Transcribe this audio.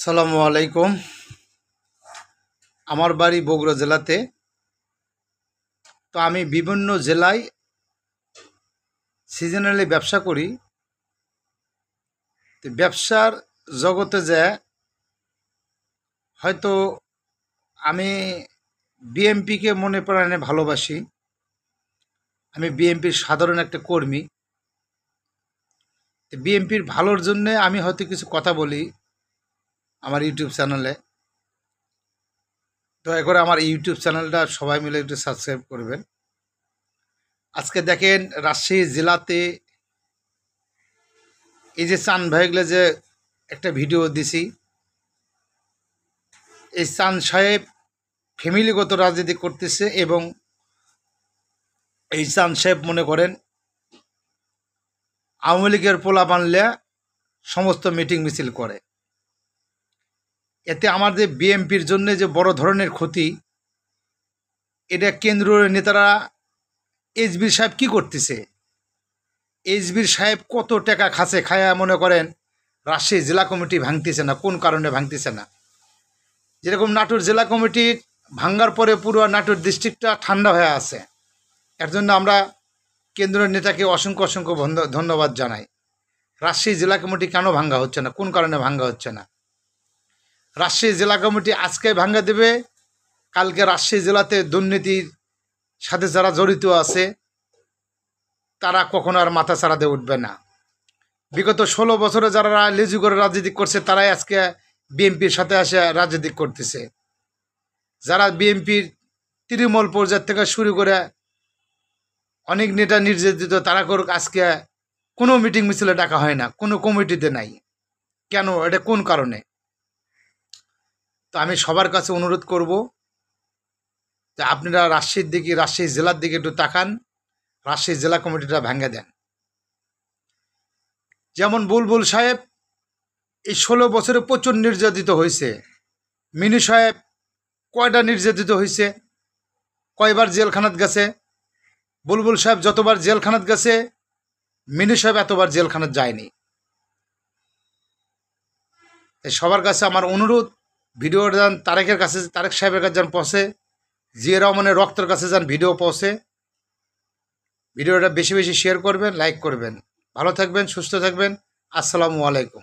আসসালামু আলাইকুম। আমার বাড়ি বগুড়া জেলাতে। তো আমি বিভিন্ন জেলায় সিজনালি ব্যবসা করি। তো ব্যবসার জগতে যে হয়তো আমি বিএমপিকে মনে প্রাণে ভালোবাসি। আমি বিএমপির সাধারণ একটা কর্মী। বিএমপির ভালোর জন্যে আমি হয়তো কিছু কথা বলি আমার ইউটিউব চ্যানেলে। দয়া করে আমার ইউটিউব চ্যানেলটা সবাই মিলে একটু সাবস্ক্রাইব করবেন। আজকে দেখেন রাজশাহী জেলাতে এই যে চান ভাইগুলো যে একটা ভিডিও দিছি, এই চান সাহেব ফ্যামিলিগত রাজনীতি করতেছে এবং এই চান সাহেব মনে করেন আওয়ামী লীগের পোলা বানলে সমস্ত মিটিং মিছিল করে। এতে আমাদের বিএমপির জন্য যে বড় ধরনের ক্ষতি, এটা কেন্দ্রীয় নেতারা এইচবির সাহেব কি করতেছে, এইচবির সাহেব কত টাকা খাচ্ছে, খায়া মনে করেন রাজশাহী জেলা কমিটি ভাঙতেছে না। কোন কারণে ভাঙতেছে না? যেরকম নাটোর জেলা কমিটি ভাঙ্গার পরে পুরো নাটোর ডিস্ট্রিক্টটা ঠান্ডা হয়ে আছে। এর জন্য আমরা কেন্দ্রীয় নেতাকে অসংখ্য অসংখ্য ধন্যবাদ জানাই। রাজশাহী জেলা কমিটি কেন ভাঙ্গা হচ্ছে না? কোন কারণে ভাঙ্গা হচ্ছে না? রাজশাহী জেলা কমিটি আজকে ভাঙ্গা দেবে, কালকে রাজশাহী জেলাতে দুর্নীতির সাথে যারা জড়িত আছে তারা কখনো আর মাথা ছাড়া দিয়ে উঠবে না। বিগত 16 বছরে যারা লেজু করে রাজনীতি করছে তারাই আজকে বিএনপির সাথে আসে রাজনীতি করতেছে। যারা বিএনপির তৃণমূল পর্যায় থেকে শুরু করে অনেক নেতা নির্যাতিত, তারা করুক আজকে কোনো মিটিং মিছিলে ডাকা হয় না, কোনো কমিটিতে নাই। কেন? এটা কোন কারণে? তো আমি সবার কাছে অনুরোধ করব যে আপনারা রাজশাহীর দিকে, রাজশাহী জেলার দিকে একটু তাকান, রাজশাহী জেলা কমিটিটা ভেঙে দেন। যেমন বুলবুল সাহেব এই 16 বছরে প্রচুর নির্যাতিত হয়েছে। মিনু সাহেব কয়টা নির্যাতিত হয়েছে, কয়বার জেলখানাত গেছে। বুলবুল সাহেব যতবার জেলখানাত গেছে, মিনু সাহেব এতবার জেলখানাত যায়নি। তাই সবার কাছে আমার অনুরোধ, ভিডিওটা যান তারেকের কাছে, তারেক সাহেবের কাছে যান পৌঁছে, জিয়া রহমানের রক্তের কাছে যান ভিডিও পৌঁছে। ভিডিওটা বেশি বেশি শেয়ার করবেন, লাইক করবেন। ভালো থাকবেন, সুস্থ থাকবেন। আসসালামু আলাইকুম।